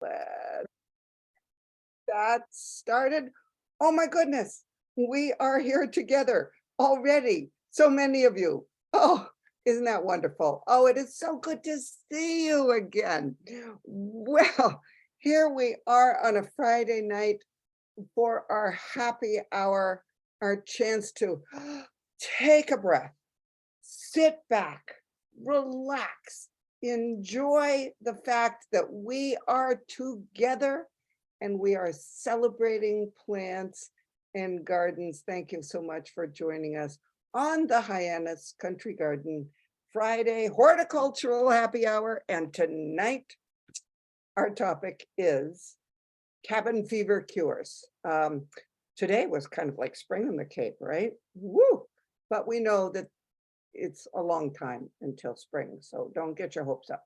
Let that started. Oh my goodness, we are here together already. So many of you. Oh, isn't that wonderful? Oh, it is so good to see you again. Well, here we are on a Friday night for our happy hour, our chance to take a breath, sit back, relax, enjoy the fact that we are together and we are celebrating plants and gardens. Thank you so much for joining us on the Hyannis Country Garden Friday Horticultural Happy Hour. And tonight, our topic is cabin fever cures. Today was kind of like spring in the Cape, right? Woo! But we know that it's a long time until spring, so don't get your hopes up.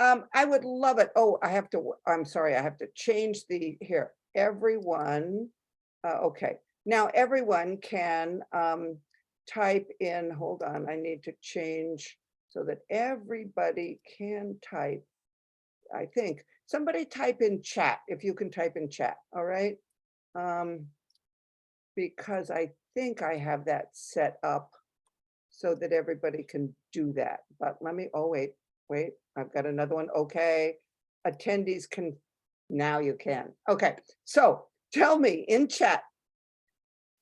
I would love it. Oh, I'm sorry, I have to change the here. Everyone, okay. Now everyone can type in, hold on, I need to change so that everybody can type. I think somebody type in chat if you can type in chat, all right? Because I think I have that set up so that everybody can do that. But let me, oh, wait, I've got another one. Okay, attendees can, now you can. Okay, so tell me in chat,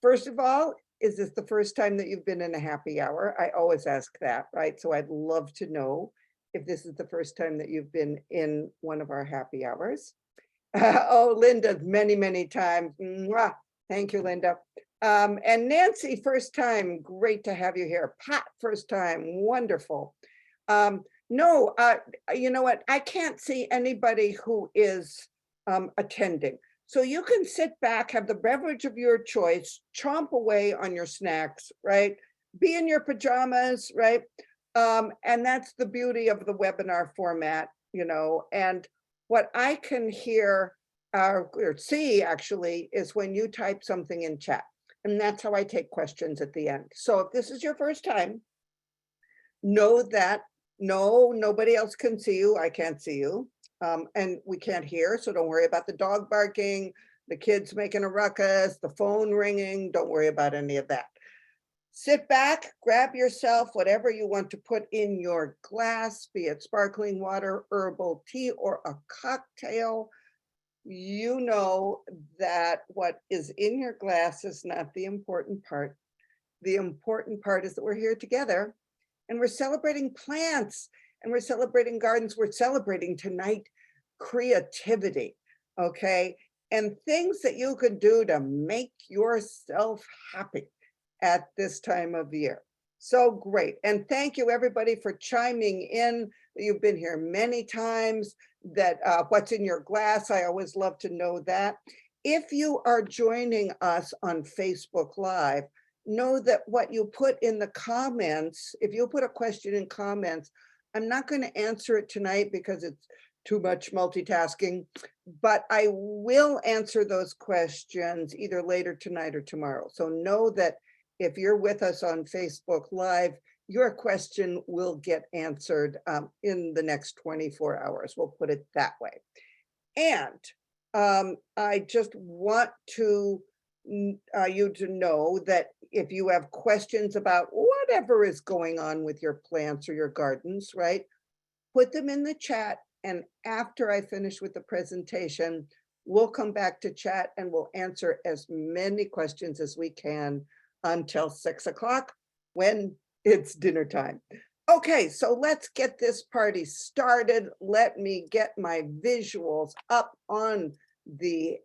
first of all, is this the first time that you've been in a happy hour? I always ask that, right? So I'd love to know if this is the first time that you've been in one of our happy hours. Oh, Linda, many, many times. Mwah. Thank you, Linda. And Nancy, first time, great to have you here. Pat, first time, wonderful. No, you know what? I can't see anybody who is attending. So you can sit back, have the beverage of your choice, chomp away on your snacks, right? Be in your pajamas, right? And that's the beauty of the webinar format, you know, and what I can hear or see actually is when you type something in chat. And that's how I take questions at the end. So if this is your first time, know that no, nobody else can see you. I can't see you. And we can't hear. So don't worry about the dog barking, the kids making a ruckus, the phone ringing. Don't worry about any of that. Sit back, grab yourself whatever you want to put in your glass, be it sparkling water, herbal tea, or a cocktail. You know that what is in your glass is not the important part. The important part is that we're here together and we're celebrating plants and we're celebrating gardens. We're celebrating tonight creativity, okay? And things that you can do to make yourself happy at this time of year. So great. And thank you everybody for chiming in. You've been here many times. That what's in your glass, I always love to know that. If you are joining us on Facebook Live, know that what you put in the comments, if you put a question in comments, I'm not going to answer it tonight because it's too much multitasking, but I will answer those questions either later tonight or tomorrow. So know that if you're with us on Facebook Live, your question will get answered in the next 24 hours. We'll put it that way. And I just want to you to know that if you have questions about whatever is going on with your plants or your gardens, right, put them in the chat. And after I finish with the presentation, we'll come back to chat and we'll answer as many questions as we can until 6 o'clock when it's dinner time. Okay, so let's get this party started. Let me get my visuals up on the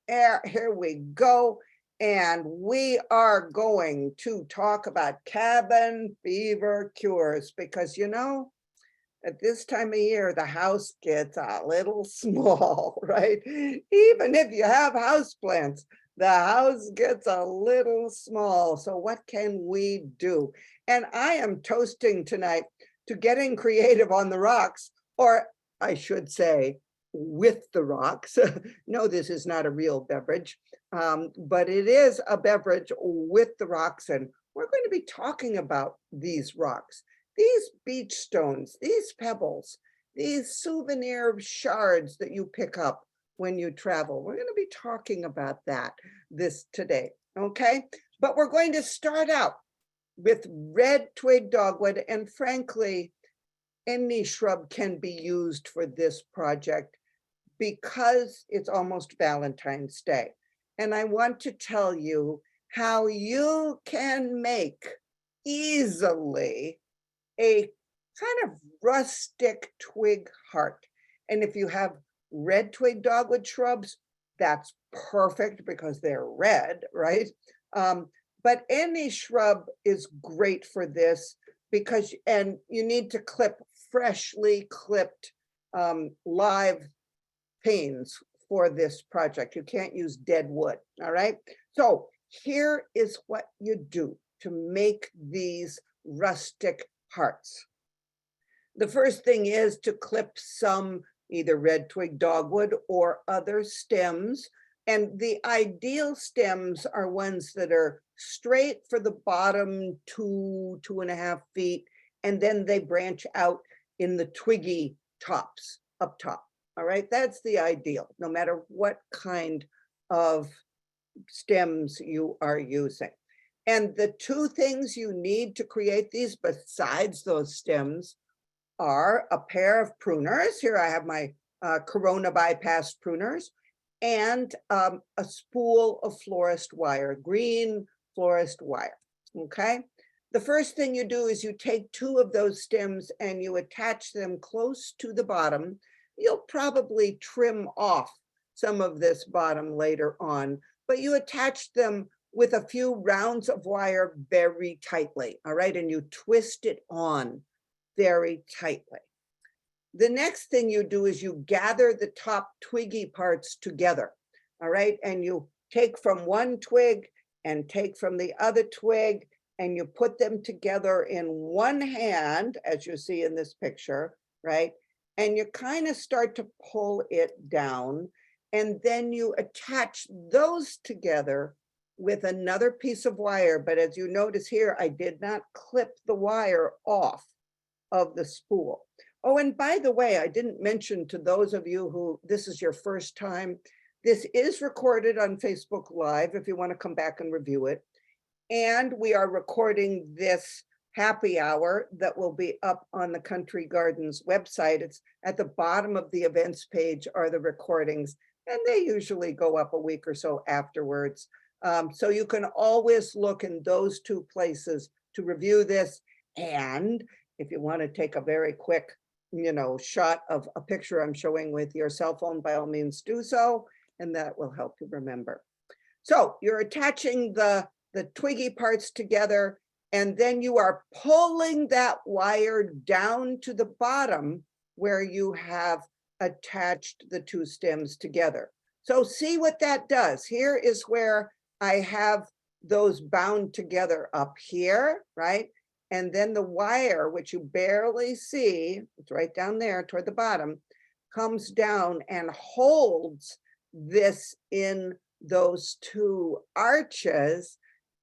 air. Here we go. And we are going to talk about cabin fever cures because, you know, at this time of year, the house gets a little small, right? Even if you have houseplants, the house gets a little small. So what can we do? And I am toasting tonight to getting creative on the rocks, or I should say, with the rocks. No, this is not a real beverage, but it is a beverage with the rocks. And we're going to be talking about these rocks, these beach stones, these pebbles, these souvenir shards that you pick up when you travel. We're going to be talking about that today, okay? But we're going to start out with red twig dogwood, and frankly, any shrub can be used for this project because it's almost Valentine's Day. And I want to tell you how you can make easily a kind of rustic twig heart. And if you have red twig dogwood shrubs, that's perfect because they're red, right? But any shrub is great for this because, and you need to clip freshly clipped live panes for this project. You can't use dead wood, all right? So here is what you do to make these rustic hearts. The first thing is to clip some either red twig dogwood or other stems. And the ideal stems are ones that are straight for the bottom 2.5 feet, and then they branch out in the twiggy tops up top. All right, that's the ideal, no matter what kind of stems you are using. And the two things you need to create these besides those stems are a pair of pruners. Here I have my Corona bypass pruners and a spool of florist wire, green florist wire, okay? The first thing you do is you take two of those stems and you attach them close to the bottom. You'll probably trim off some of this bottom later on, but you attach them with a few rounds of wire very tightly, all right? And you twist it on very tightly. The next thing you do is you gather the top twiggy parts together, all right? And you take from one twig and take from the other twig, and you put them together in one hand, as you see in this picture, right? And you kind of start to pull it down, and then you attach those together with another piece of wire. But as you notice here, I did not clip the wire off of the spool. Oh, and by the way, I didn't mention to those of you who this is your first time, this is recorded on Facebook Live if you want to come back and review it. And we are recording this happy hour that will be up on the Country Gardens website. It's at the bottom of the events page are the recordings, and they usually go up a week or so afterwards. So you can always look in those two places to review this. And if you want to take a very quick, shot of a picture I'm showing with your cell phone, by all means do so, and that will help you remember. So you're attaching the twiggy parts together, and then you are pulling that wire down to the bottom where you have attached the two stems together. So see what that does. Here is where I have those bound together up here, right? And then the wire, which you barely see, it's right down there toward the bottom, comes down and holds this in those two arches,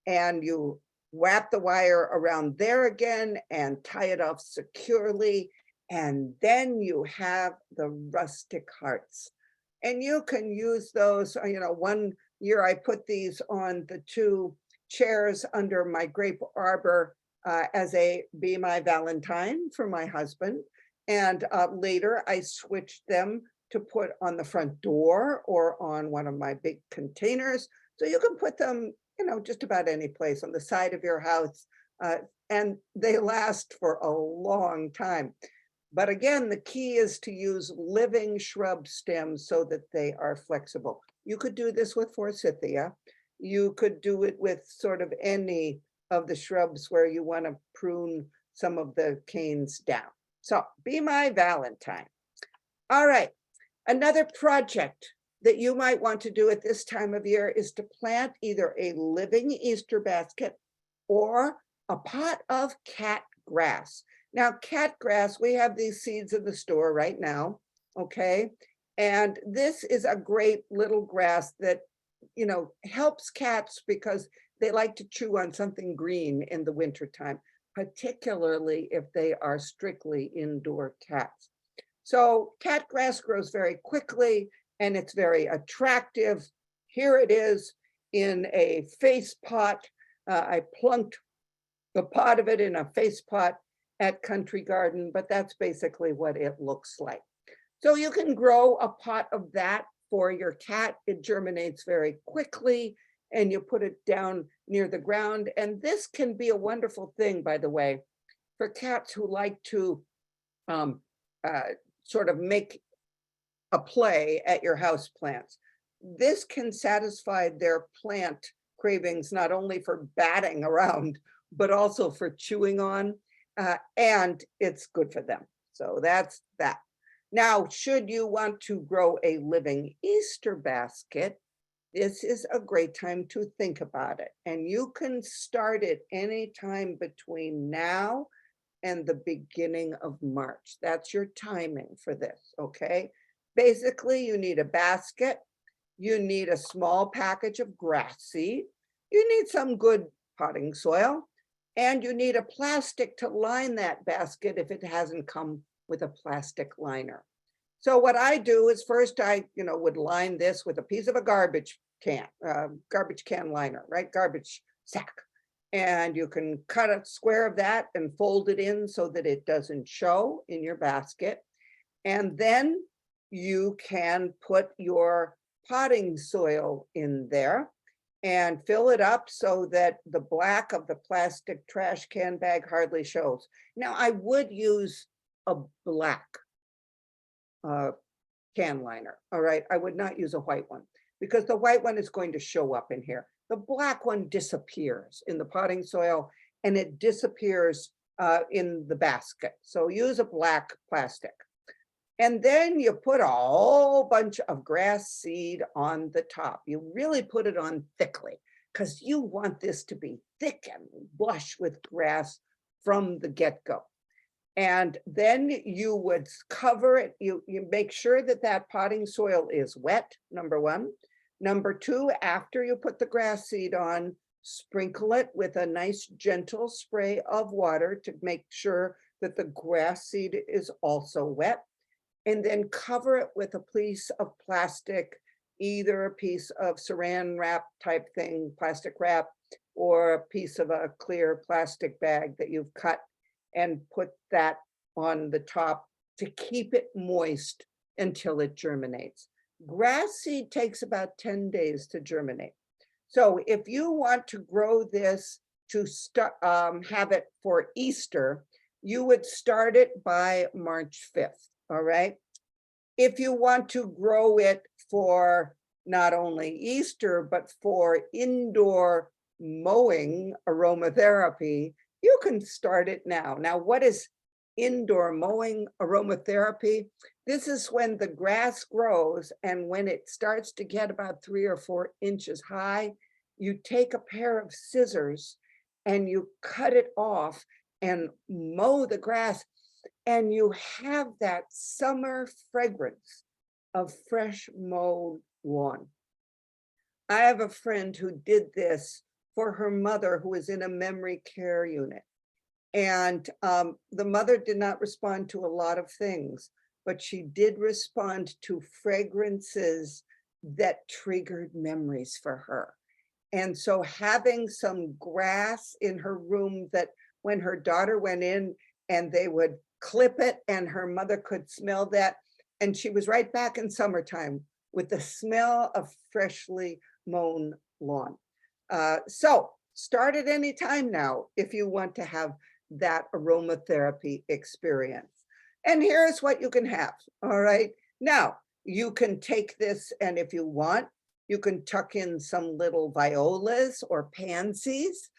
and you wrap the wire around there again and tie it off securely. And then you have the rustic hearts. And you can use those, one year I put these on the two chairs under my grape arbor as a Be My Valentine for my husband. And later I switched them to put on the front door or on one of my big containers. So you can put them, just about any place on the side of your house. And they last for a long time. But again, the key is to use living shrub stems so that they are flexible. You could do this with forsythia. You could do it with sort of any of the shrubs where you want to prune some of the canes down. So Be My Valentine. All right, another project that you might want to do at this time of year is to plant either a living Easter basket or a pot of cat grass. Now, cat grass, we have these seeds in the store right now, okay? And this is a great little grass that, helps cats because they like to chew on something green in the wintertime, particularly if they are strictly indoor cats. So cat grass grows very quickly and it's very attractive. Here it is in a face pot. I plunked the pot of it in a face pot at Country Garden, but that's basically what it looks like. So you can grow a pot of that for your cat. It germinates very quickly and you put it down near the ground. And this can be a wonderful thing, by the way, for cats who like to um, sort of make a play at your house plants. This can satisfy their plant cravings, not only for batting around, but also for chewing on, and it's good for them. So that's that. Now, should you want to grow a living Easter basket, this is a great time to think about it. And you can start it anytime between now and the beginning of March. That's your timing for this, okay? Basically, you need a basket, you need a small package of grass seed, you need some good potting soil, and you need a plastic to line that basket if it hasn't come with a plastic liner. So what I do is first I, would line this with a piece of a garbage can liner, right? Garbage sack. And you can cut a square of that and fold it in so that it doesn't show in your basket. And then you can put your potting soil in there and fill it up so that the black of the plastic trash can bag hardly shows. Now, I would use a black can liner, all right? I would not use a white one because the white one is going to show up in here. The black one disappears in the potting soil and it disappears in the basket. So use a black plastic. And then you put a whole bunch of grass seed on the top. You really put it on thickly because you want this to be thick and lush with grass from the get-go. And then you would cover it. You make sure that that potting soil is wet, number one. Number two, after you put the grass seed on, sprinkle it with a nice gentle spray of water to make sure that the grass seed is also wet. And then cover it with a piece of plastic, either a piece of saran wrap type thing, plastic wrap, or a piece of a clear plastic bag that you've cut, and put that on the top to keep it moist until it germinates. Grass seed takes about 10 days to germinate. So if you want to grow this to have it for Easter, you would start it by March 5th, all right? If you want to grow it for not only Easter, but for indoor mowing aromatherapy, you can start it now. Now, what is indoor mowing aromatherapy? This is when the grass grows and when it starts to get about 3 or 4 inches high, you take a pair of scissors and you cut it off and mow the grass, and you have that summer fragrance of fresh mowed lawn. I have a friend who did this for her mother who was in a memory care unit. And the mother did not respond to a lot of things, but she did respond to fragrances that triggered memories for her. And so having some grass in her room that when her daughter went in and they would clip it and her mother could smell that, and she was right back in summertime with the smell of freshly mown lawn. So start at any time now if you want to have that aromatherapy experience. And here's what you can have, all right? Now, you can take this and if you want, you can tuck in some little violas or pansies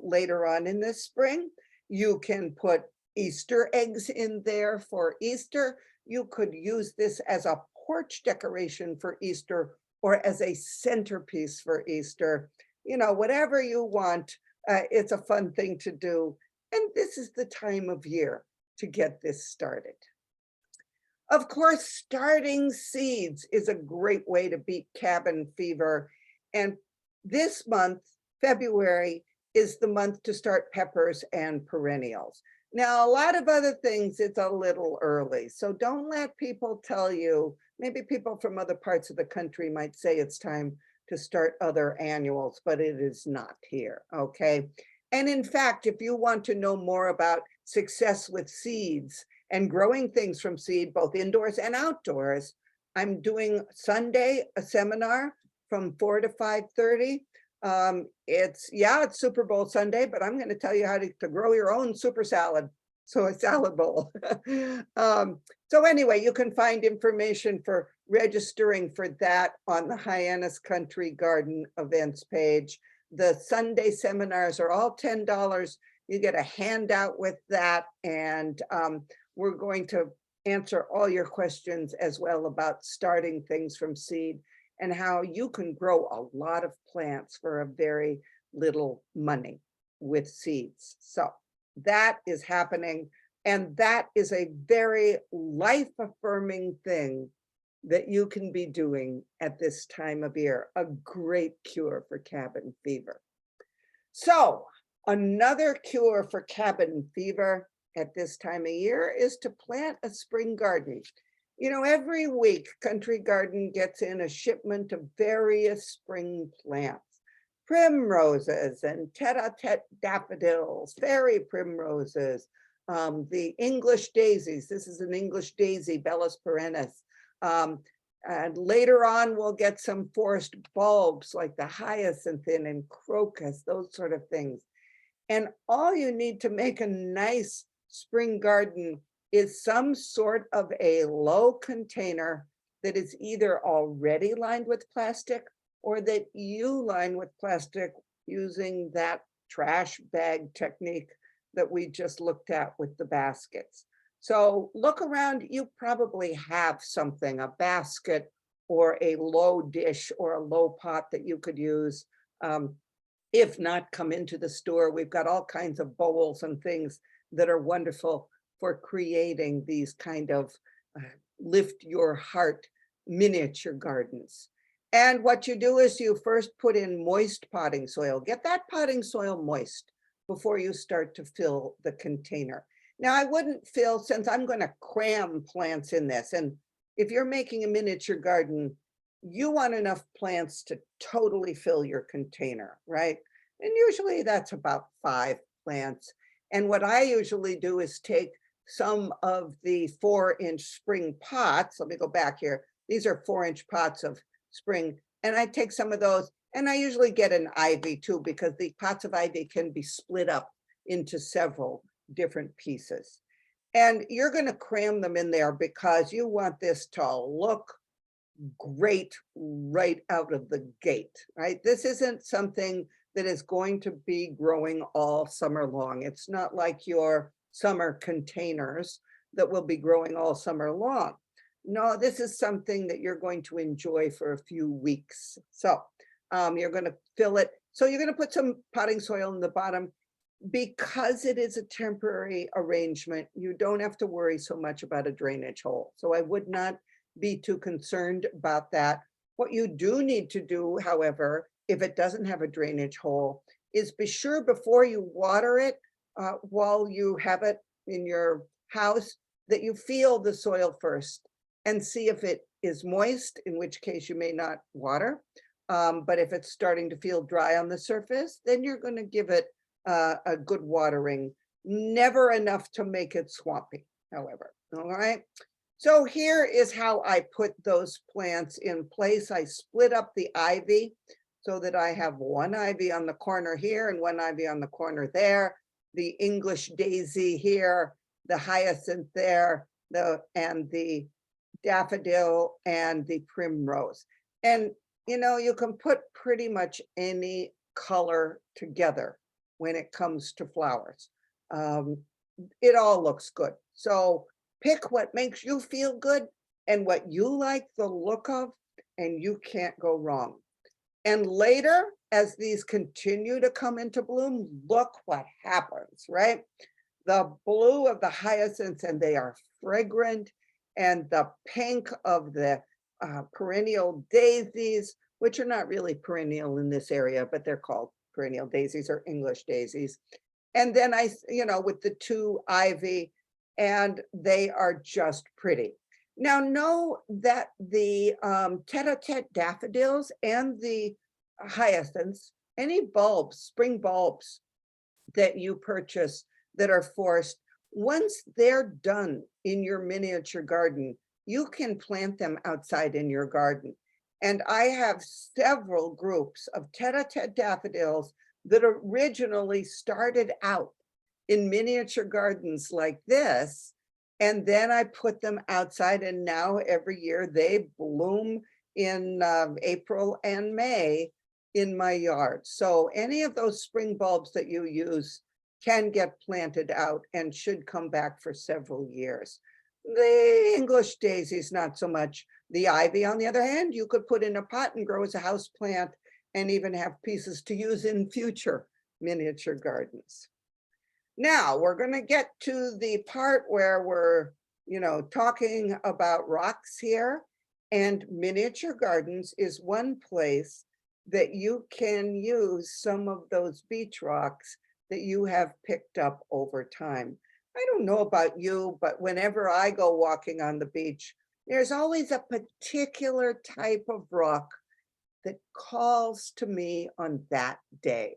later on in the spring. You can put Easter eggs in there for Easter. You could use this as a porch decoration for Easter or as a centerpiece for Easter. Whatever you want, it's a fun thing to do. And this is the time of year to get this started. Of course, starting seeds is a great way to beat cabin fever. And this month, February, is the month to start peppers and perennials. Now, a lot of other things, it's a little early. So don't let people tell you, maybe people from other parts of the country might say it's time to start other annuals, but it is not here. Okay. And in fact, if you want to know more about success with seeds and growing things from seed, both indoors and outdoors, I'm doing Sunday a seminar from 4 to 5:30. It's Super Bowl Sunday, but I'm going to tell you how to grow your own super salad. So a salad bowl. um, so anyway, you can find information for registering for that on the Hyannis Country Garden events page. The Sunday seminars are all $10. You get a handout with that, and we're going to answer all your questions as well about starting things from seed and how you can grow a lot of plants for a very little money with seeds. So that is happening. And that is a very life affirming thing that you can be doing at this time of year, a great cure for cabin fever. So another cure for cabin fever at this time of year is to plant a spring garden. You know, every week Country Garden gets in a shipment of various spring plants, primroses and tete-a-tete daffodils, fairy primroses, the English daisies. This is an English daisy, Bellis perennis. And later on, we'll get some forest bulbs like the hyacinth and crocus, those sort of things. And all you need to make a nice spring garden is some sort of a low container that is either already lined with plastic or that you line with plastic using that trash bag technique that we just looked at with the baskets. So look around, you probably have something, a basket or a low dish or a low pot that you could use. If not, come into the store. We've got all kinds of bowls and things that are wonderful for creating these kind of uh, lift your heart miniature gardens. And what you do is you first put in moist potting soil. Get that potting soil moist before you start to fill the container. Now, I wouldn't fill, since I'm going to cram plants in this. And if you're making a miniature garden, you want enough plants to totally fill your container, right? And usually that's about 5 plants. And what I usually do is take some of the 4-inch spring pots. Let me go back here. These are 4-inch pots of spring. And I take some of those, and I usually get an ivy too, because the pots of ivy can be split up into several different pieces. And you're going to cram them in there because you want this to look great right out of the gate, right? This isn't something that is going to be growing all summer long. It's not like your summer containers that will be growing all summer long. No, this is something that you're going to enjoy for a few weeks. So you're going to fill it. So you're going to put some potting soil in the bottom. Because it is a temporary arrangement, you don't have to worry so much about a drainage hole. So I would not be too concerned about that. What you do need to do, however, if it doesn't have a drainage hole, is be sure before you water it, while you have it in your house, that you feel the soil first and see if it is moist, in which case you may not water. But if it's starting to feel dry on the surface, then you're going to give it a good watering, never enough to make it swampy, however. All right. So here is how I put those plants in place. I split up the ivy so that I have one ivy on the corner here and one ivy on the corner there, the English daisy here, the hyacinth there, and the daffodil and the primrose. And you know, you can put pretty much any color together when it comes to flowers. It all looks good. So pick what makes you feel good and what you like the look of, and you can't go wrong. And later, as these continue to come into bloom, look what happens, right? The blue of the hyacinths, and they are fragrant, and the pink of the perennial daisies, which are not really perennial in this area, but they're called perennial daisies or English daisies. And then with the two ivy, and they are just pretty. Now, know that the tete-a-tete daffodils and the hyacinths, any bulbs, spring bulbs that you purchase that are forced, once they're done in your miniature garden, you can plant them outside in your garden. And I have several groups of tete-a-tete daffodils that originally started out in miniature gardens like this. And then I put them outside, and now every year they bloom in April and May in my yard. So any of those spring bulbs that you use can get planted out and should come back for several years. The English daisies, not so much. The ivy, on the other hand, you could put in a pot and grow as a house plant and even have pieces to use in future miniature gardens. Now we're going to get to the part where we're, talking about rocks here, and miniature gardens is one place that you can use some of those beach rocks that you have picked up over time. I don't know about you, but whenever I go walking on the beach, there's always a particular type of rock that calls to me on that day.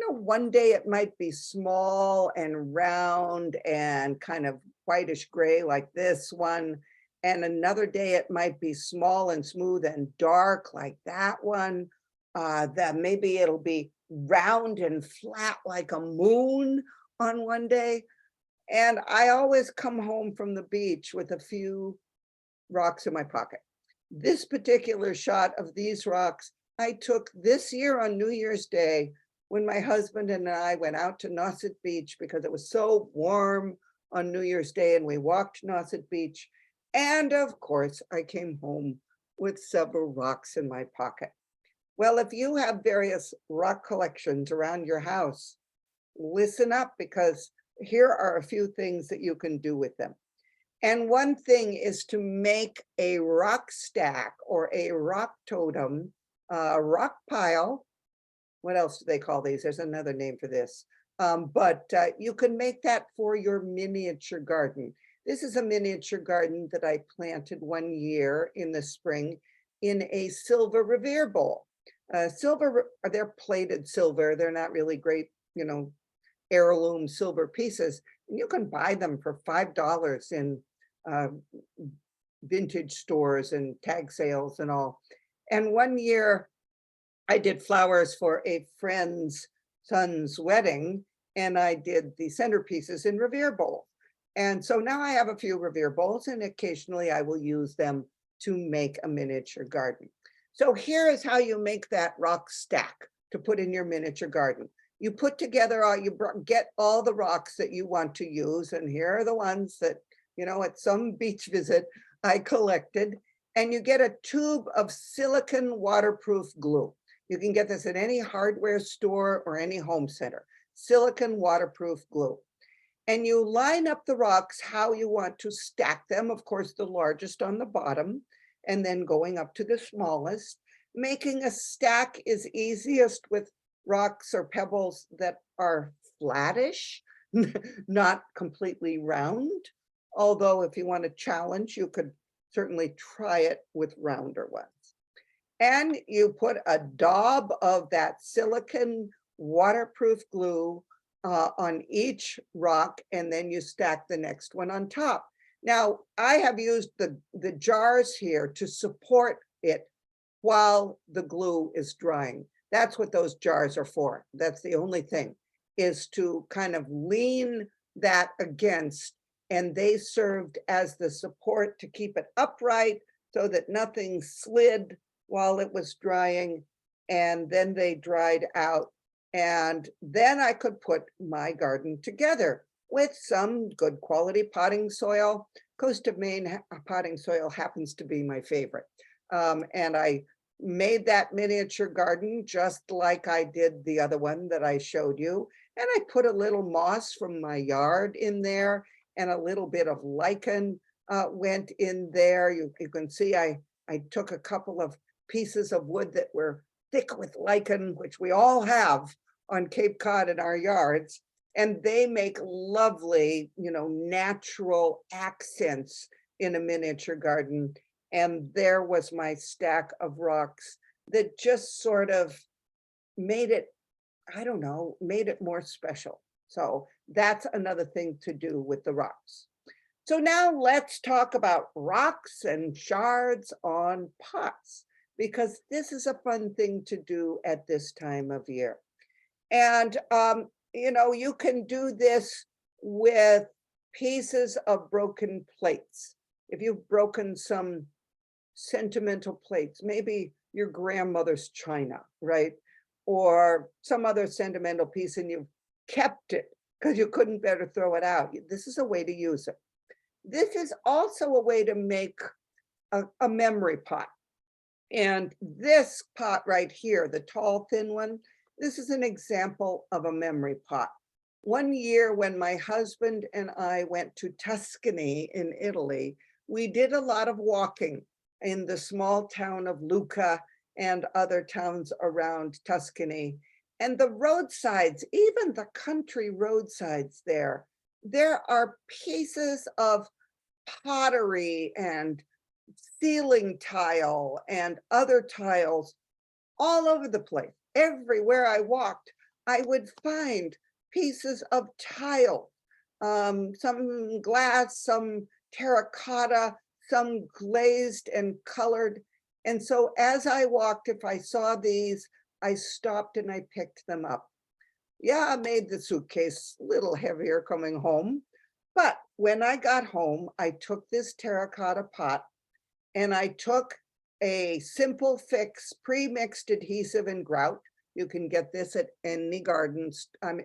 One day it might be small and round and kind of whitish gray like this one. And another day it might be small and smooth and dark like that one. That maybe it'll be round and flat like a moon on one day. And I always come home from the beach with a few rocks in my pocket. This particular shot of these rocks I took this year on New Year's Day, when my husband and I went out to Nauset Beach because it was so warm on New Year's Day, and we walked Nauset Beach. And of course, I came home with several rocks in my pocket. Well, if you have various rock collections around your house, listen up, because here are a few things that you can do with them. And one thing is to make a rock stack or a rock totem, a rock pile. What else do they call these? There's another name for this. But you can make that for your miniature garden. This is a miniature garden that I planted one year in the spring in a silver Revere bowl. They're plated silver. They're not really great, heirloom silver pieces. And you can buy them for $5 in vintage stores and tag sales and all. And one year I did flowers for a friend's son's wedding, and I did the centerpieces in Revere bowl. And so now I have a few Revere bowls, and occasionally I will use them to make a miniature garden. So here is how you make that rock stack to put in your miniature garden. You put together get all the rocks that you want to use, and here are the ones that, at some beach visit I collected, and you get a tube of silicone waterproof glue. You can get this at any hardware store or any home center. Silicone waterproof glue. And you line up the rocks how you want to stack them. Of course, the largest on the bottom, and then going up to the smallest. Making a stack is easiest with rocks or pebbles that are flattish, not completely round. Although if you want a challenge, you could certainly try it with rounder ones. And you put a daub of that silicone waterproof glue on each rock, and then you stack the next one on top. Now, I have used the jars here to support it while the glue is drying. That's what those jars are for. That's the only thing, is to kind of lean that against, and they served as the support to keep it upright so that nothing slid while it was drying. And then they dried out, and then I could put my garden together with some good quality potting soil. Coast of Maine potting soil happens to be my favorite. And I made that miniature garden just like I did the other one that I showed you. And I put a little moss from my yard in there, and a little bit of lichen went in there. You can see I took a couple of pieces of wood that were thick with lichen, which we all have on Cape Cod in our yards, and they make lovely, natural accents in a miniature garden. And there was my stack of rocks that just sort of made it, I don't know, made it more special. So that's another thing to do with the rocks. So now let's talk about rocks and shards on pots, because this is a fun thing to do at this time of year. And, you can do this with pieces of broken plates. If you've broken some sentimental plates, maybe your grandmother's china, right? Or some other sentimental piece and you've kept it because you couldn't better throw it out. This is a way to use it. This is also a way to make a memory pot. And this pot right here, the tall, thin one, this is an example of a memory pot. One year when my husband and I went to Tuscany in Italy, we did a lot of walking in the small town of Lucca and other towns around Tuscany. And the roadsides, even the country roadsides there are pieces of pottery and ceiling tile and other tiles all over the place. Everywhere I walked, I would find pieces of tile, some glass, some terracotta, some glazed and colored. And so as I walked, if I saw these, I stopped and I picked them up. Yeah, I made the suitcase a little heavier coming home. But when I got home, I took this terracotta pot and I took a simple fix pre-mixed adhesive and grout. You can get this at any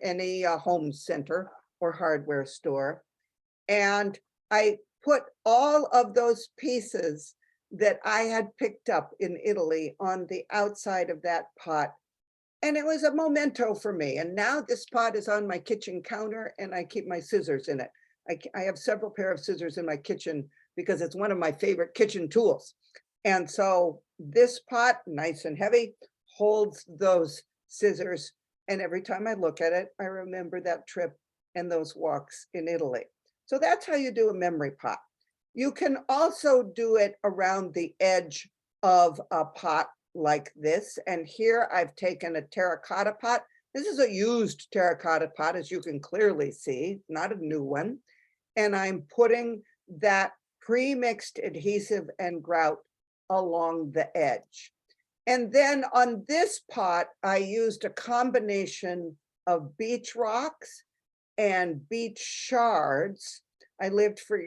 any home center or hardware store. And I put all of those pieces that I had picked up in Italy on the outside of that pot. And it was a memento for me. And now this pot is on my kitchen counter and I keep my scissors in it. I have several pair of scissors in my kitchen because it's one of my favorite kitchen tools. And so this pot, nice and heavy, holds those scissors. And every time I look at it, I remember that trip and those walks in Italy. So that's how you do a memory pot. You can also do it around the edge of a pot like this. And here I've taken a terracotta pot. This is a used terracotta pot, as you can clearly see, not a new one. And I'm putting that pre-mixed adhesive and grout along the edge. And then on this pot, I used a combination of beach rocks and beach shards. I lived for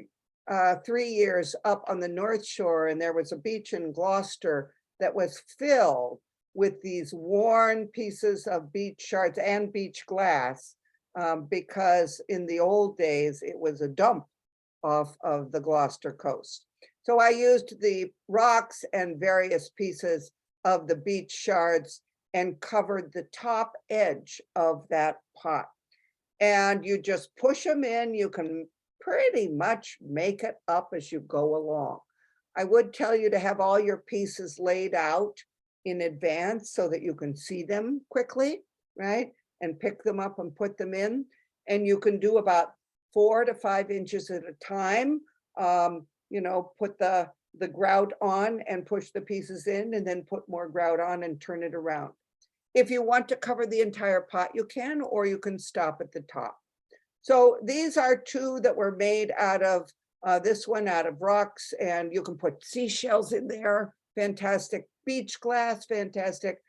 3 years up on the North Shore, and there was a beach in Gloucester that was filled with these worn pieces of beach shards and beach glass, because in the old days, it was a dump off of the Gloucester coast. So I used the rocks and various pieces of the beach shards and covered the top edge of that pot. And you just push them in. You can pretty much make it up as you go along. I would tell you to have all your pieces laid out in advance so that you can see them quickly, right? And pick them up and put them in. And you can do about 4 to 5 inches at a time. Put the grout on and push the pieces in, and then put more grout on and turn it around. If you want to cover the entire pot, you can, or you can stop at the top. So these are 2 that were made out of, this one out of rocks, and you can put seashells in there. Fantastic. Beach glass, fantastic.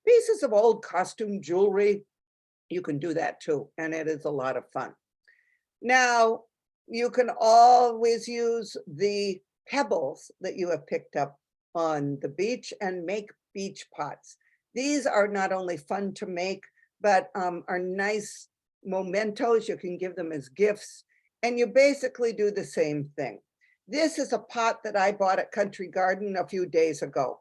Pieces of old costume jewelry, you can do that too, and it is a lot of fun. Now, you can always use the pebbles that you have picked up on the beach and make beach pots. These are not only fun to make, but are nice mementos. You can give them as gifts, and you basically do the same thing. This is a pot that I bought at Country Garden a few days ago,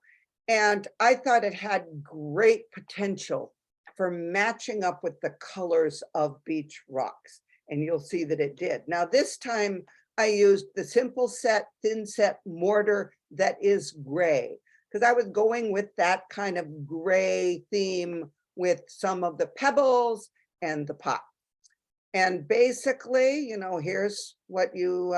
and I thought it had great potential for matching up with the colors of beach rocks. And you'll see that it did. Now, this time I used the simple set, thin set mortar that is gray, because I was going with that kind of gray theme with some of the pebbles and the pot. And basically, here's what you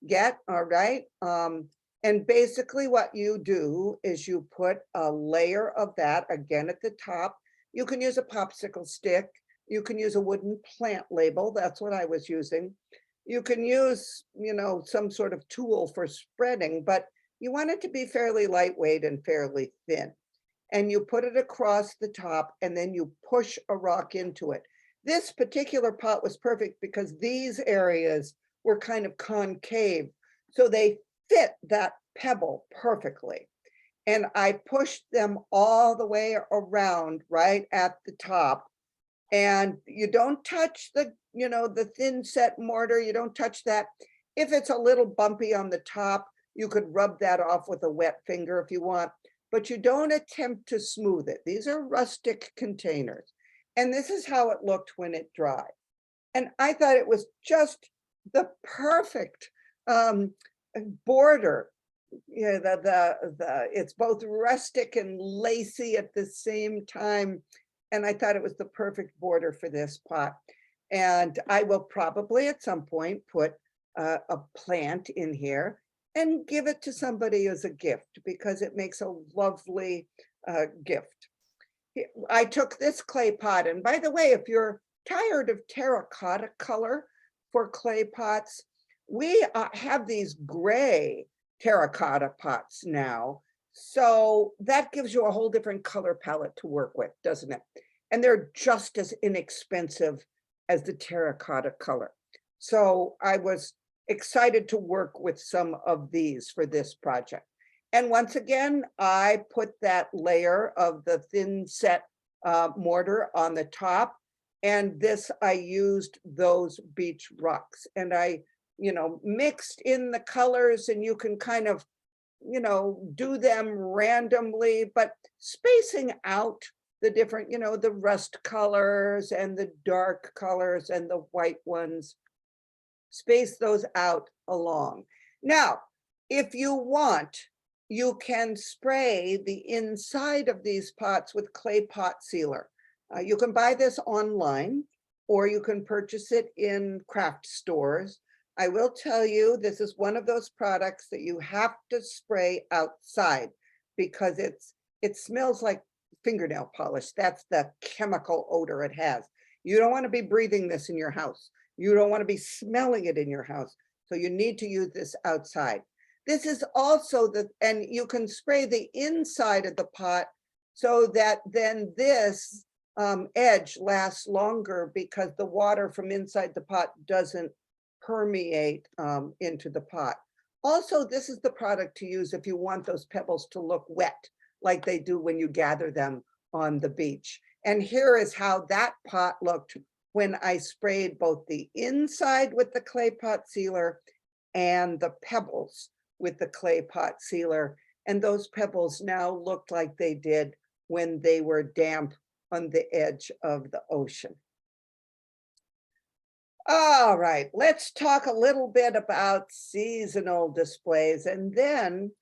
get, all right? And basically what you do is you put a layer of that again at the top. You can use a popsicle stick. You can use a wooden plant label. That's what I was using. You can use, some sort of tool for spreading, but you want it to be fairly lightweight and fairly thin. And you put it across the top and then you push a rock into it. This particular pot was perfect because these areas were kind of concave, so they fit that pebble perfectly. And I pushed them all the way around right at the top. And you don't touch the thin set mortar, you don't touch that. If it's a little bumpy on the top, you could rub that off with a wet finger if you want, but you don't attempt to smooth it. These are rustic containers. And this is how it looked when it dried. And I thought it was just the perfect border. Yeah, it's both rustic and lacy at the same time. And I thought it was the perfect border for this pot. And I will probably at some point put a plant in here and give it to somebody as a gift because it makes a lovely gift. I took this clay pot, and by the way, if you're tired of terracotta color for clay pots, we have these gray terracotta pots now. So that gives you a whole different color palette to work with, doesn't it? And they're just as inexpensive as the terracotta color. So I was excited to work with some of these for this project. And once again, I put that layer of the thin set mortar on the top. And this, I used those beach rocks. And I, mixed in the colors, and you can kind of, do them randomly, but spacing out the different, the rust colors and the dark colors and the white ones. Space those out along. Now, if you want, you can spray the inside of these pots with clay pot sealer. You can buy this online, or you can purchase it in craft stores. I will tell you, this is one of those products that you have to spray outside because it smells like fingernail polish. That's the chemical odor it has. You don't want to be breathing this in your house. You don't want to be smelling it in your house. So you need to use this outside. This is also and you can spray the inside of the pot so that then this edge lasts longer because the water from inside the pot doesn't permeate into the pot. Also, this is the product to use if you want those pebbles to look wet, like they do when you gather them on the beach. And here is how that pot looked when I sprayed both the inside with the clay pot sealer and the pebbles with the clay pot sealer. And those pebbles now looked like they did when they were damp on the edge of the ocean. All right, let's talk a little bit about seasonal displays, and then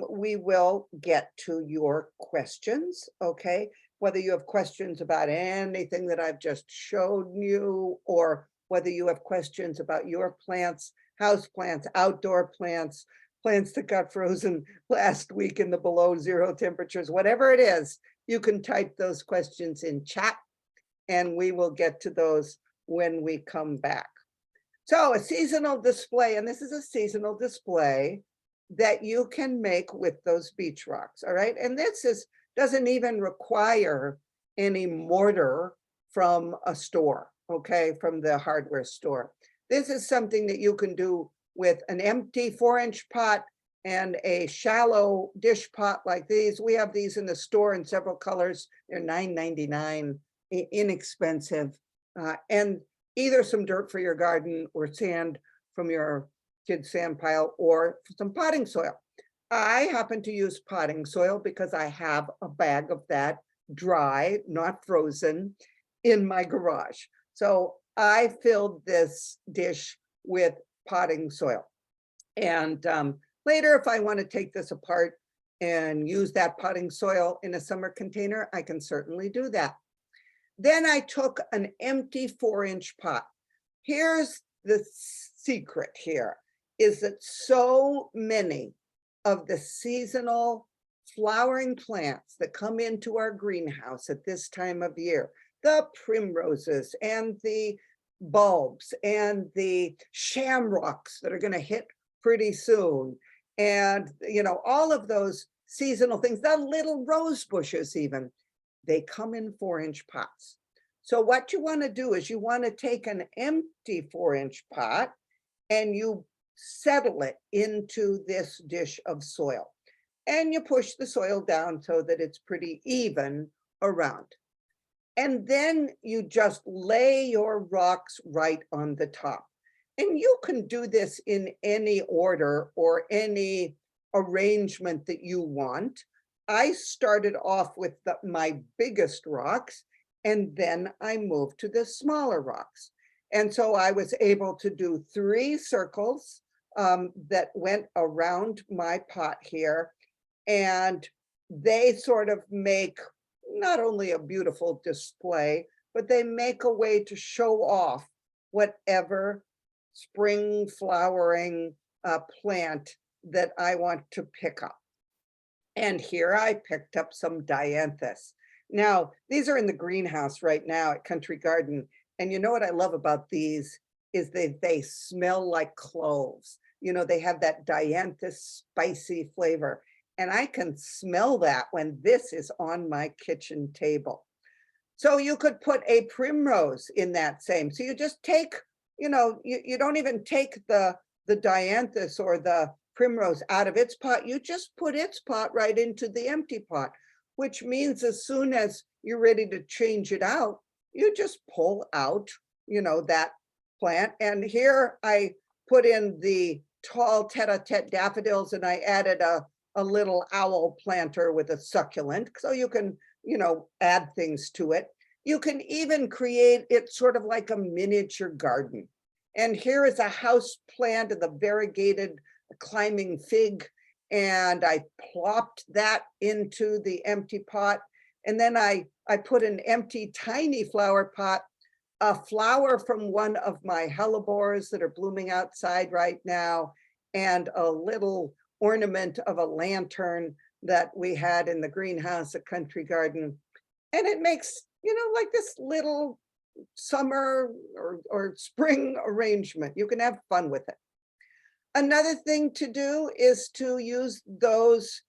we will get to your questions, okay? Whether you have questions about anything that I've just shown you, or whether you have questions about your plants, house plants, outdoor plants, plants that got frozen last week in the below zero temperatures, whatever it is, you can type those questions in chat and we will get to those when we come back. So a seasonal display, and this is a seasonal display that you can make with those beach rocks, all right? And this doesn't even require any mortar from a store, okay, from the hardware store. This is something that you can do with an empty 4-inch pot and a shallow dish pot like these. We have these in the store in several colors. They're $9.99, inexpensive. And either some dirt for your garden or sand from your kid's sand pile or some potting soil. I happen to use potting soil because I have a bag of that dry, not frozen, in my garage. So I filled this dish with potting soil. And later, if I want to take this apart and use that potting soil in a summer container, I can certainly do that. Then I took an empty 4-inch pot. Here's the secret here, is that so many of the seasonal flowering plants that come into our greenhouse at this time of year, the primroses and the bulbs and the shamrocks that are going to hit pretty soon, and all of those seasonal things, the little rose bushes even, they come in 4-inch pots. So what you want to do is you want to take an empty 4-inch pot and you settle it into this dish of soil. And you push the soil down so that it's pretty even around. And then you just lay your rocks right on the top. And you can do this in any order or any arrangement that you want. I started off with my biggest rocks, and then I moved to the smaller rocks. And so I was able to do 3 circles that went around my pot here. And they sort of make not only a beautiful display, but they make a way to show off whatever spring flowering plant that I want to pick up. And here I picked up some dianthus. Now, these are in the greenhouse right now at Country Garden. And you know what I love about these is they smell like cloves. They have that dianthus spicy flavor. And I can smell that when this is on my kitchen table. So you could put a primrose in that same. So you just take, you don't even take the dianthus or the primrose out of its pot. You just put its pot right into the empty pot, which means as soon as you're ready to change it out, you just pull out, that plant. And here I put in the tall tete-a-tete daffodils, and I added a little owl planter with a succulent, so you can, add things to it. You can even create it sort of like a miniature garden. And here is a house plant of the variegated climbing fig, and I plopped that into the empty pot. And then I put an empty tiny flower pot, a flower from one of my hellebores that are blooming outside right now, and a little ornament of a lantern that we had in the greenhouse at Country Garden. And it makes, like this little summer or spring arrangement. You can have fun with it. Another thing to do is to use those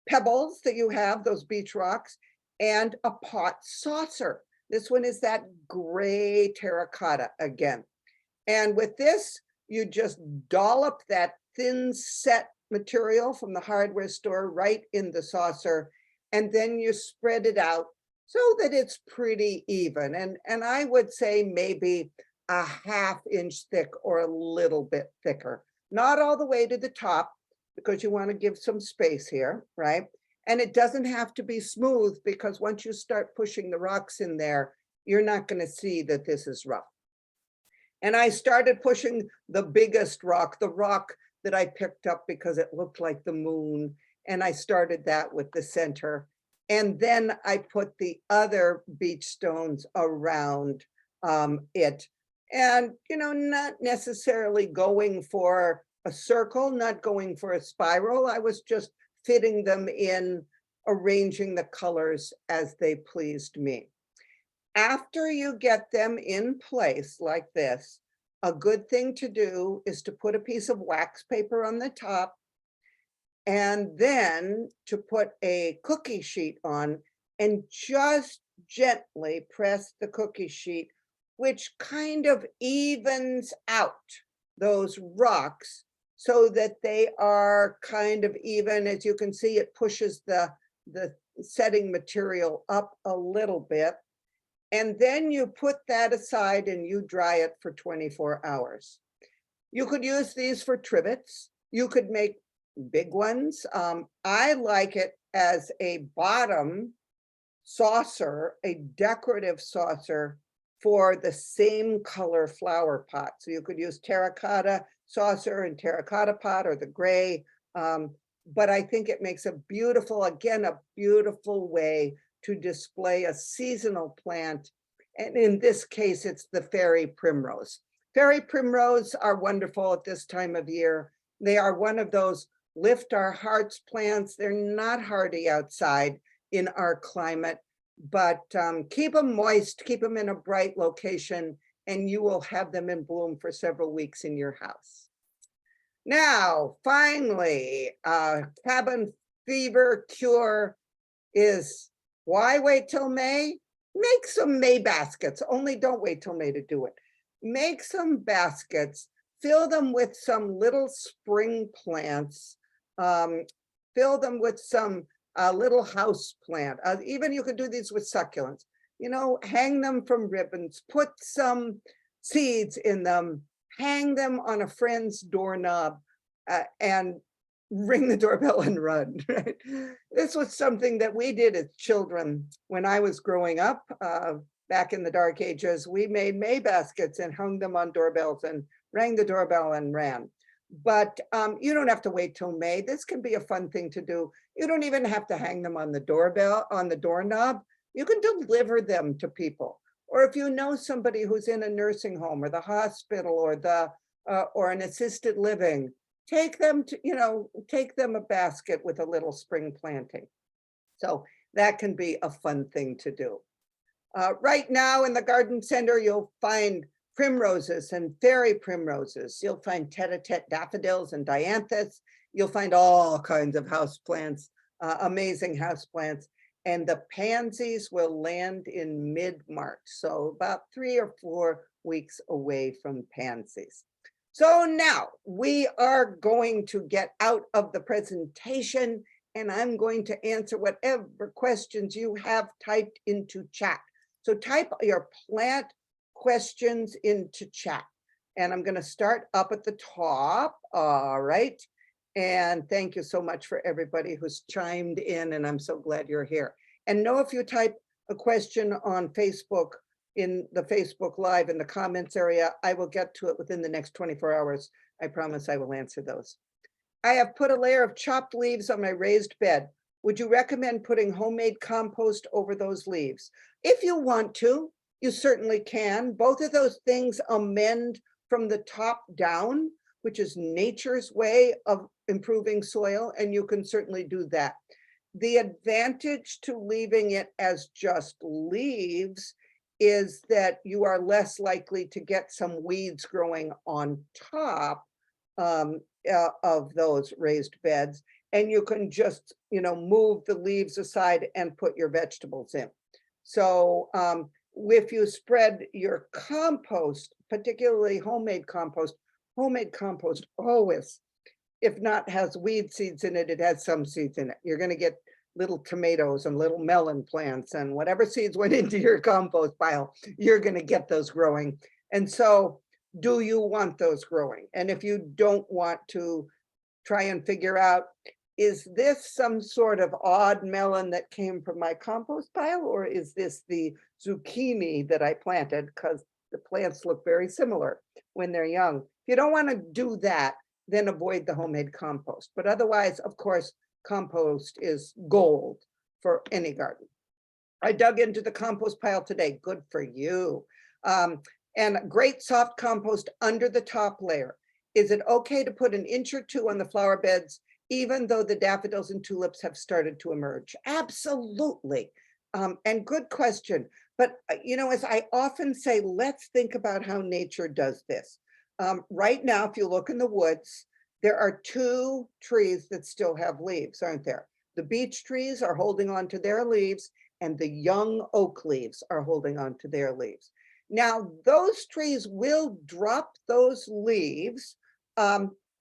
pebbles that you have, those beach rocks, and a pot saucer. This one is that gray terracotta again. And with this, you just dollop that thin set material from the hardware store right in the saucer, and then you spread it out so that it's pretty even. And I would say maybe a 1/2 inch thick or a little bit thicker, not all the way to the top, because you want to give some space here, right? And it doesn't have to be smooth, because once you start pushing the rocks in there, you're not going to see that this is rough. And I started pushing the biggest rock, the rock that I picked up because it looked like the moon. And I started that with the center. And then I put the other beach stones around it. And, not necessarily going for a circle, not going for a spiral. I was just fitting them in, arranging the colors as they pleased me. After you get them in place like this, a good thing to do is to put a piece of wax paper on the top, and then to put a cookie sheet on and just gently press the cookie sheet, which kind of evens out those rocks so that they are kind of even. As you can see, it pushes the setting material up a little bit. And then you put that aside and you dry it for 24 hours. You could use these for trivets. You could make big ones. I like it as a bottom saucer, a decorative saucer for the same color flower pot. So you could use terracotta saucer and terracotta pot, or the gray. But I think it makes a beautiful, again, a beautiful way to display a seasonal plant. And in this case, it's the fairy primrose. Fairy primrose are wonderful at this time of year. They are one of those lift our hearts plants. They're not hardy outside in our climate, but keep them moist, keep them in a bright location, and you will have them in bloom for several weeks in your house. Now, finally, cabin fever cure is why wait till May? Make some May baskets, only don't wait till May to do it. Make some baskets, fill them with some little spring plants, fill them with some little house plant. Even you could do these with succulents. You know, hang them from ribbons, put some seeds in them, hang them on a friend's doorknob, and ring the doorbell and run. Right? This was something that we did as children when I was growing up. Back in the dark ages, we made May baskets and hung them on doorbells and rang the doorbell and ran. But you don't have to wait till May. This can be a fun thing to do. You don't even have to hang them on the doorbell, on the doorknob. You can deliver them to people. Or if you know somebody who's in a nursing home or the hospital or an assisted living, take them to, take them a basket with a little spring planting. So that can be a fun thing to do. Right now in the garden center, you'll find primroses and fairy primroses. You'll find tete-a-tete daffodils and dianthus. You'll find all kinds of houseplants, amazing houseplants. And the pansies will land in mid-March, so about 3 or 4 weeks away from pansies. So now we are going to get out of the presentation, and I'm going to answer whatever questions you have typed into chat. So type your plant questions into chat. And I'm going to start up at the top. All right. And thank you so much for everybody who's chimed in, and I'm so glad you're here. And know if you type a question on Facebook, in the Facebook Live in the comments area, I will get to it within the next 24 hours. I promise I will answer those. I have put a layer of chopped leaves on my raised bed. Would you recommend putting homemade compost over those leaves? If you want to, you certainly can. Both of those things amend from the top down, which is nature's way of improving soil, and you can certainly do that. The advantage to leaving it as just leaves is that you are less likely to get some weeds growing on top of those raised beds, and you can just, move the leaves aside and put your vegetables in. So if you spread your compost, particularly homemade compost always, if not has weed seeds in it, it has some seeds in it. You're going to get little tomatoes and little melon plants, and whatever seeds went into your compost pile, you're going to get those growing. And so do you want those growing? And if you don't want to, try and figure out, is this some sort of odd melon that came from my compost pile, or is this the zucchini that I planted? Because the plants look very similar when they're young. If you don't want to do that, then avoid the homemade compost. But otherwise, of course, compost is gold for any garden. I dug into the compost pile today. Good for you. And great soft compost under the top layer. Is it okay to put 1 inch or 2 on the flower beds, even though the daffodils and tulips have started to emerge? Absolutely. And good question. But, as I often say, let's think about how nature does this. Right now, if you look in the woods, there are 2 trees that still have leaves, aren't there? The beech trees are holding on to their leaves, and the young oak leaves are holding on to their leaves. Now, those trees will drop those leaves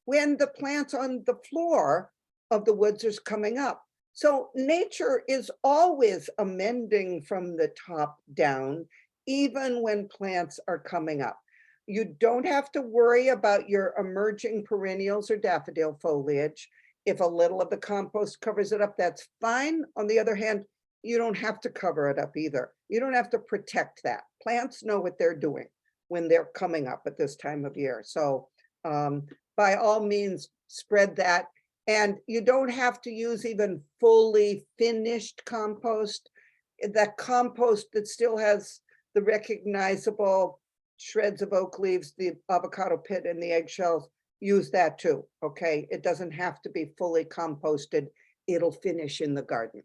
when the plants on the floor of the woods is coming up. So nature is always amending from the top down, even when plants are coming up. You don't have to worry about your emerging perennials or daffodil foliage. If a little of the compost covers it up, that's fine. On the other hand, you don't have to cover it up either. You don't have to protect that. Plants know what they're doing when they're coming up at this time of year. So by all means, spread that. And you don't have to use even fully finished compost. that compost that still has the recognizable shreds of oak leaves, the avocado pit and the eggshells, use that too, okay? It doesn't have to be fully composted. It'll finish in the garden.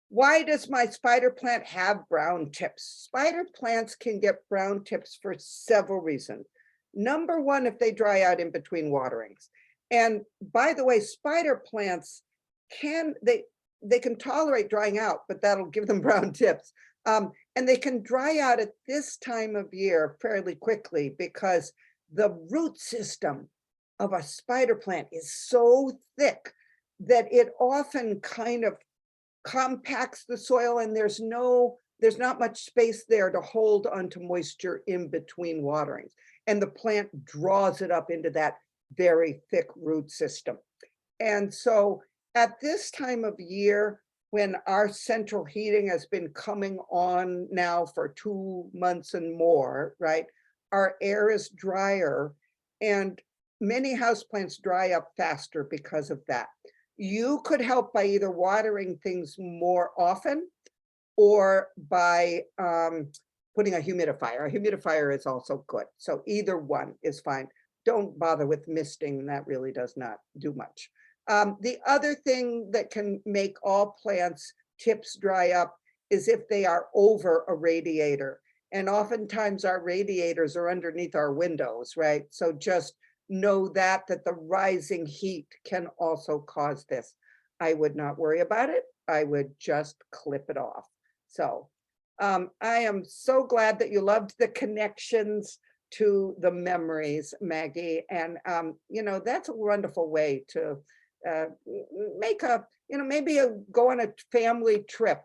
Why does my spider plant have brown tips? Spider plants can get brown tips for several reasons. Number one, if they dry out in between waterings. And by the way, spider plants they can tolerate drying out, but that'll give them brown tips. And they can dry out at this time of year fairly quickly because the root system of a spider plant is so thick that it often kind of compacts the soil, and there's not much space there to hold onto moisture in between waterings. And the plant draws it up into that very thick root system. And so at this time of year, when our central heating has been coming on now for 2 months and more, right? Our air is drier, and many houseplants dry up faster because of that. You could help by either watering things more often or by putting a humidifier. A humidifier is also good. So either one is fine. Don't bother with misting. That really does not do much. The other thing that can make all plants tips dry up is if they are over a radiator. And oftentimes our radiators are underneath our windows, right? So just know that the rising heat can also cause this. I would not worry about it. I would just clip it off. So I am so glad that you loved the connections to the memories, Maggie. And, that's a wonderful way to make maybe go on a family trip,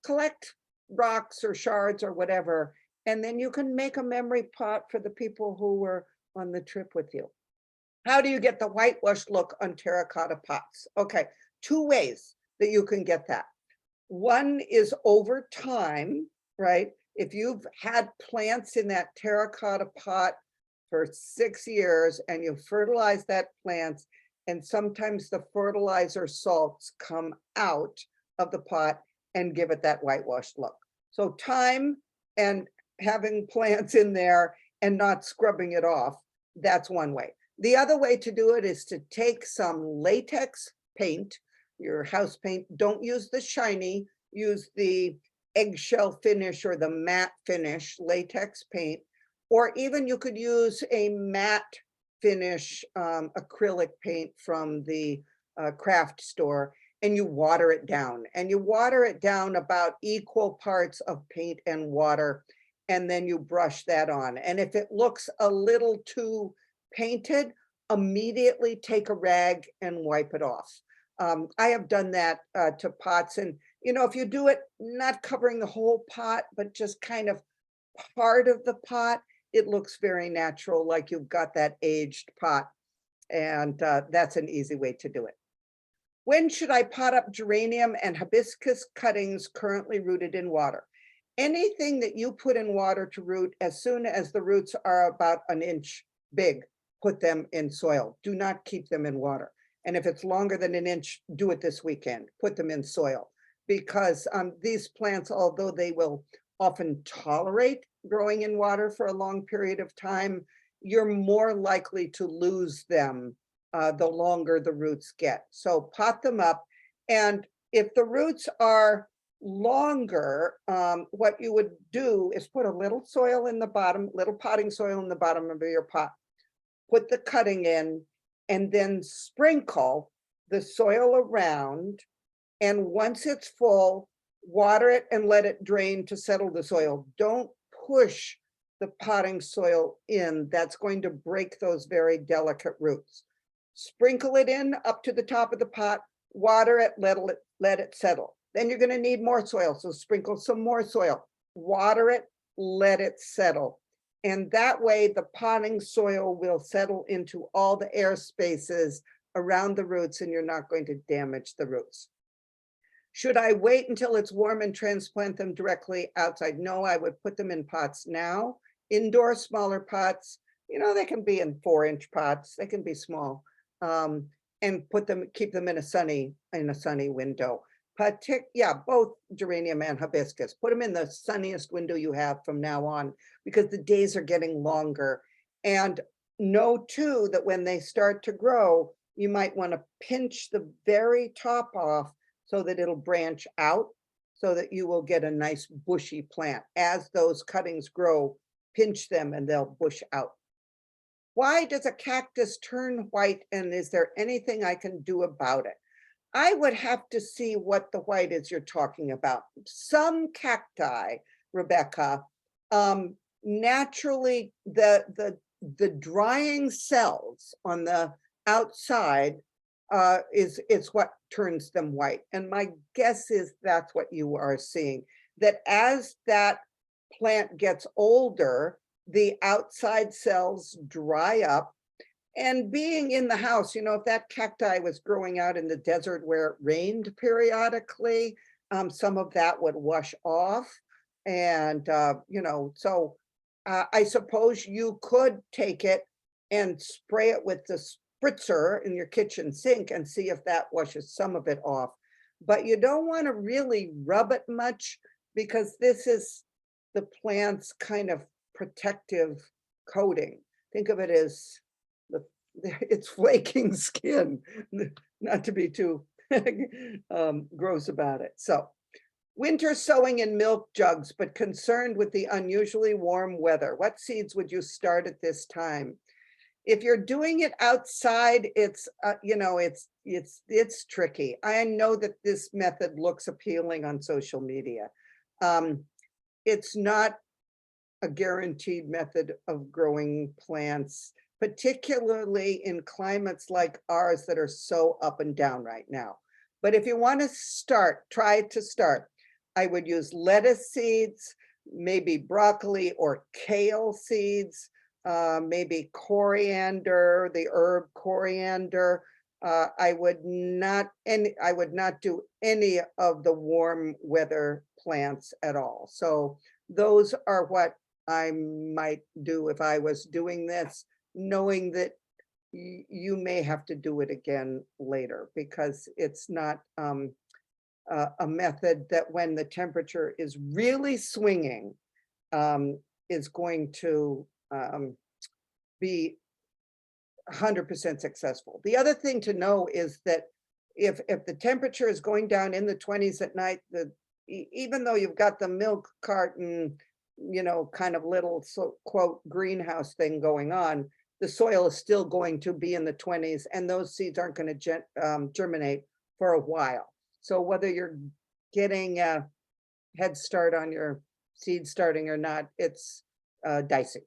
collect rocks or shards or whatever, and then you can make a memory pot for the people who were on the trip with you. How do you get the whitewash look on terracotta pots? Okay, 2 ways that you can get that. One is over time, right? If you've had plants in that terracotta pot for 6 years and you fertilize that plant, and sometimes the fertilizer salts come out of the pot and give it that whitewashed look. So time and having plants in there and not scrubbing it off, that's one way. The other way to do it is to take some latex paint, your house paint. Don't use the shiny, use the eggshell finish or the matte finish latex paint, or even you could use a matte finish acrylic paint from the craft store, and you water it down. And you water it down about equal parts of paint and water, and then you brush that on. And if it looks a little too painted, immediately take a rag and wipe it off. I have done that to pots, and if you do it not covering the whole pot, but just kind of part of the pot, it looks very natural, like you've got that aged pot. And that's an easy way to do it. When should I pot up geranium and hibiscus cuttings currently rooted in water? Anything that you put in water to root, as soon as the roots are about an inch big, put them in soil. Do not keep them in water. And if it's longer than an inch, do it this weekend. Put them in soil, because these plants, although they will often tolerate growing in water for a long period of time, you're more likely to lose them the longer the roots get. So pot them up. And if the roots are longer, what you would do is put a little soil in the bottom, little potting soil in the bottom of your pot, put the cutting in, and then sprinkle the soil around. And once it's full, water it and let it drain to settle the soil. Don't push the potting soil in. That's going to break those very delicate roots. Sprinkle it in up to the top of the pot, water it, let it settle. Then you're going to need more soil, so sprinkle some more soil, water it, let it settle. And that way the potting soil will settle into all the air spaces around the roots, and you're not going to damage the roots. Should I wait until it's warm and transplant them directly outside? No, I would put them in pots now. Indoor smaller pots, they can be in 4-inch pots, they can be small, and keep them in a sunny window. Yeah, both geranium and hibiscus. Put them in the sunniest window you have from now on, because the days are getting longer. And know too that when they start to grow, you might want to pinch the very top off so that it'll branch out, so that you will get a nice bushy plant. As those cuttings grow, pinch them and they'll bush out. Why does a cactus turn white, and is there anything I can do about it? I would have to see what the white is you're talking about. Some cacti, Rebecca, naturally the drying cells on the outside is what turns them white. And my guess is that's what you are seeing, that as that plant gets older, the outside cells dry up. And being in the house, if that cacti was growing out in the desert where it rained periodically, some of that would wash off. And, so I suppose you could take it and spray it with the spritzer in your kitchen sink and see if that washes some of it off. But you don't want to really rub it much, because this is the plant's kind of protective coating. Think of it as it's flaking skin, not to be too gross about it. So winter sowing in milk jugs, but concerned with the unusually warm weather. What seeds would you start at this time? If you're doing it outside, it's it's tricky. I know that this method looks appealing on social media. It's not a guaranteed method of growing plants, particularly in climates like ours that are so up and down right now. But if you want to try to start. I would use lettuce seeds, maybe broccoli or kale seeds, maybe coriander, the herb coriander. I would not do any of the warm weather plants at all. So those are what I might do if I was doing this, knowing that you may have to do it again later, because it's not a method that when the temperature is really swinging is going to be 100% successful. The other thing to know is that if the temperature is going down in the 20s at night, even though you've got the milk carton, kind of little quote greenhouse thing going on, the soil is still going to be in the 20s, and those seeds aren't going to germinate for a while. So whether you're getting a head start on your seed starting or not, it's dicey.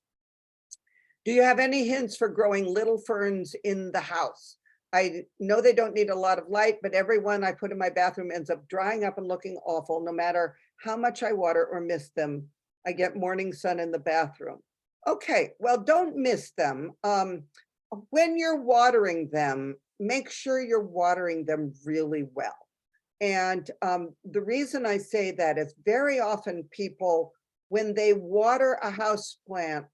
Do you have any hints for growing little ferns in the house? I know they don't need a lot of light, but every one I put in my bathroom ends up drying up and looking awful, no matter how much I water or mist them. I get morning sun in the bathroom. Okay, well, don't miss them. When you're watering them, make sure you're watering them really well. And the reason I say that is very often people, when they water a house plant,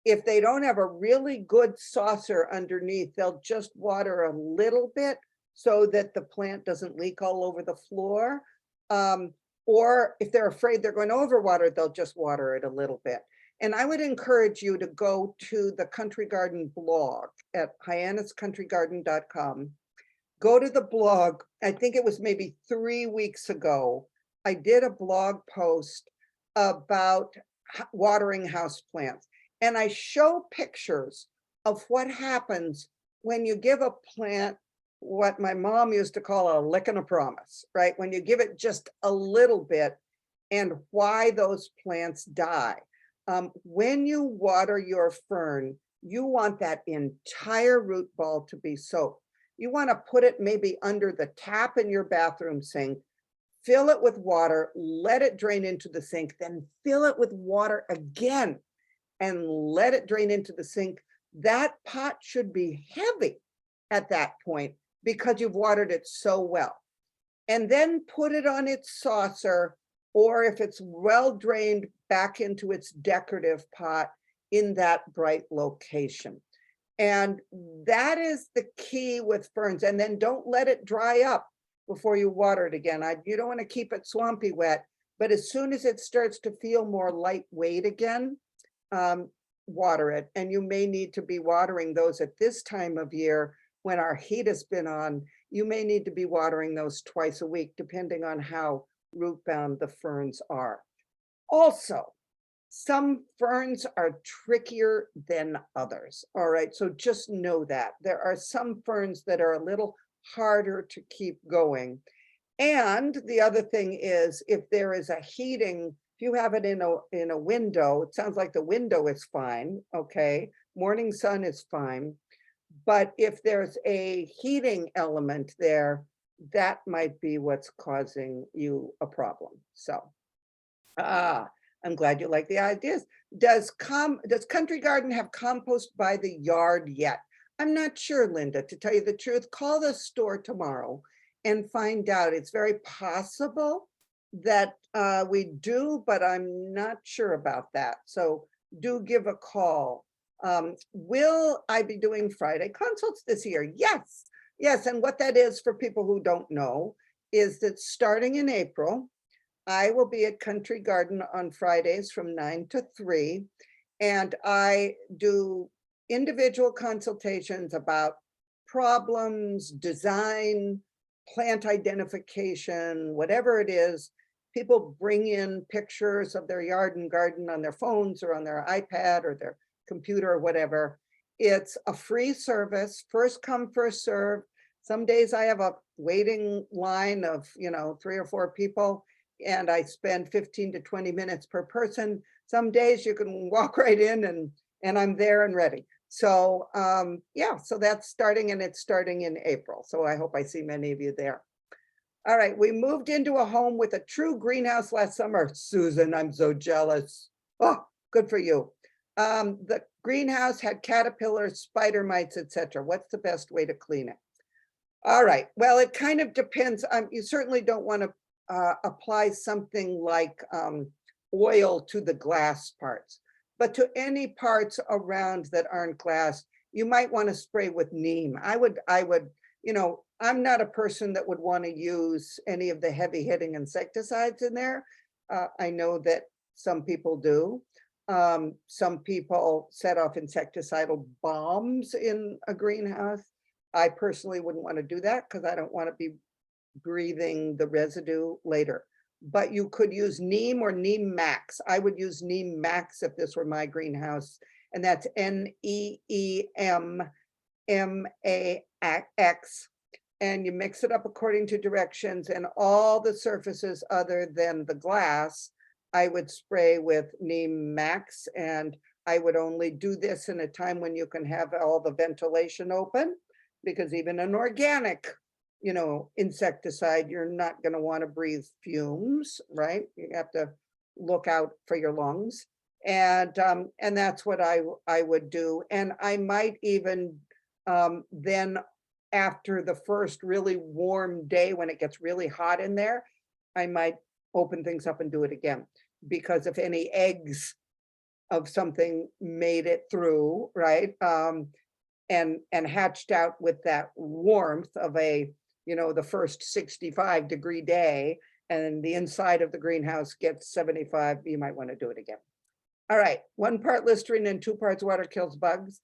if they don't have a really good saucer underneath, they'll just water a little bit so that the plant doesn't leak all over the floor. Or if they're afraid they're going to overwater, they'll just water it a little bit. And I would encourage you to go to the Country Garden blog at hyanniscountrygarden.com. Go to the blog. I think it was maybe 3 weeks ago. I did a blog post about watering houseplants. And I show pictures of what happens when you give a plant what my mom used to call a lick and a promise, right? When you give it just a little bit, and why those plants die. When you water your fern, you want that entire root ball to be soaked. You want to put it maybe under the tap in your bathroom sink, fill it with water, let it drain into the sink, then fill it with water again and let it drain into the sink. That pot should be heavy at that point because you've watered it so well. And then put it on its saucer, or if it's well drained, back into its decorative pot in that bright location. And that is the key with ferns. And then don't let it dry up. before you water it again. You don't want to keep it swampy wet, but as soon as it starts to feel more lightweight again, um, water it. And you may need to be watering those at this time of year when our heat has been on. You may need to be watering those twice a week, depending on how root bound the ferns are. Also, some ferns are trickier than others. All right, so just know that. There are some ferns that are a little harder to keep going. And the other thing is, if there is a heating, if you have it in a window, it sounds like the window is fine, okay? Morning sun is fine. But if there's a heating element there, that might be what's causing you a problem. So, I'm glad you like the ideas. Does Country Garden have compost by the yard yet? I'm not sure, Linda, to tell you the truth. Call the store tomorrow and find out. It's very possible that we do, but I'm not sure about that. So do give a call. Will I be doing Friday consults this year? Yes, yes. And what that is, for people who don't know, is that starting in April, I will be at Country Garden on Fridays from 9 to 3, and I do individual consultations about problems, design, plant identification, whatever it is. People bring in pictures of their yard and garden on their phones or on their iPad or their computer or whatever. It's a free service, first come, first serve. Some days I have a waiting line of, 3 or 4 people, and I spend 15 to 20 minutes per person. Some days you can walk right in and I'm there and ready. So yeah, so that's starting, and it's starting in April. So I hope I see many of you there. All right, we moved into a home with a true greenhouse last summer. Susan, I'm so jealous. Oh, good for you. The greenhouse had caterpillars, spider mites, etc. What's the best way to clean it? All right, well, it kind of depends. You certainly don't want to apply something like oil to the glass parts, but to any parts around that aren't glass, you might want to spray with neem. I would, I'm not a person that would want to use any of the heavy hitting insecticides in there. I know that some people do. Some people set off insecticidal bombs in a greenhouse. I personally wouldn't want to do that because I don't want to be breathing the residue later. But you could use neem or neem max. I would use neem max if this were my greenhouse, and that's NEEMMAX. And you mix it up according to directions, and all the surfaces other than the glass, I would spray with neem max. And I would only do this in a time when you can have all the ventilation open, because even an organic insecticide, you're not going to want to breathe fumes, right? You have to look out for your lungs. And that's what I would do. And I might even then, after the first really warm day, when it gets really hot in there, I might open things up and do it again. Because if any eggs of something made it through, right, and hatched out with that warmth of the first 65-degree day, and the inside of the greenhouse gets 75, you might want to do it again. All right, 1 part Listerine and 2 parts water kills bugs.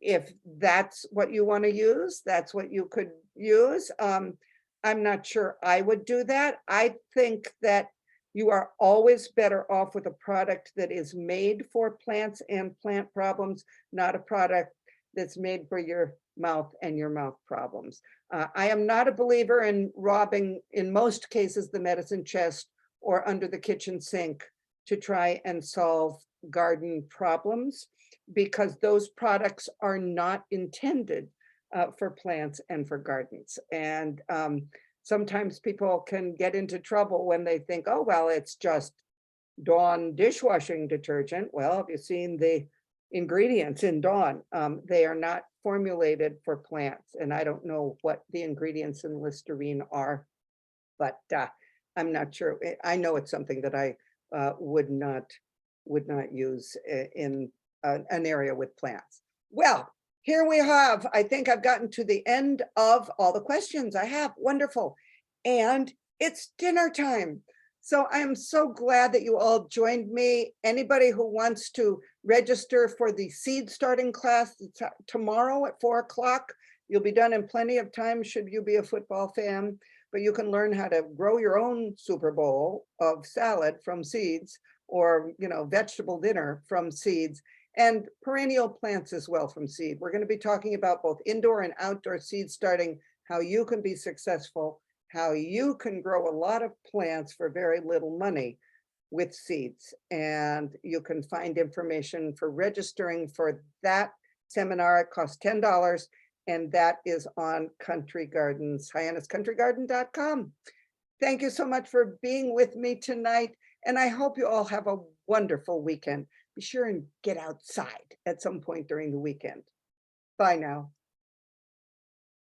If that's what you want to use, that's what you could use. I'm not sure I would do that. I think that you are always better off with a product that is made for plants and plant problems, not a product that's made for your mouth and your mouth problems. I am not a believer in robbing, in most cases, the medicine chest or under the kitchen sink to try and solve garden problems, because those products are not intended for plants and for gardens. And sometimes people can get into trouble when they think, oh, well, it's just Dawn dishwashing detergent. Well, have you seen the ingredients in Dawn? They are not formulated for plants. And I don't know what the ingredients in Listerine are, but I'm not sure. I know it's something that I would not use in an area with plants. Well, Here we have, I think I've gotten to the end of all the questions I have. Wonderful. And it's dinner time. So I am so glad that you all joined me. Anybody who wants to register for the seed starting class tomorrow at 4 o'clock, you'll be done in plenty of time should you be a football fan, but you can learn how to grow your own Super Bowl of salad from seeds, or, vegetable dinner from seeds, and perennial plants as well from seed. We're going to be talking about both indoor and outdoor seed starting, how you can be successful, how you can grow a lot of plants for very little money with seeds. And you can find information for registering for that seminar. It costs $10, and that is on Country Gardens, hyanniscountrygarden.com. Thank you so much for being with me tonight, and I hope you all have a wonderful weekend. Be sure and get outside at some point during the weekend. Bye now.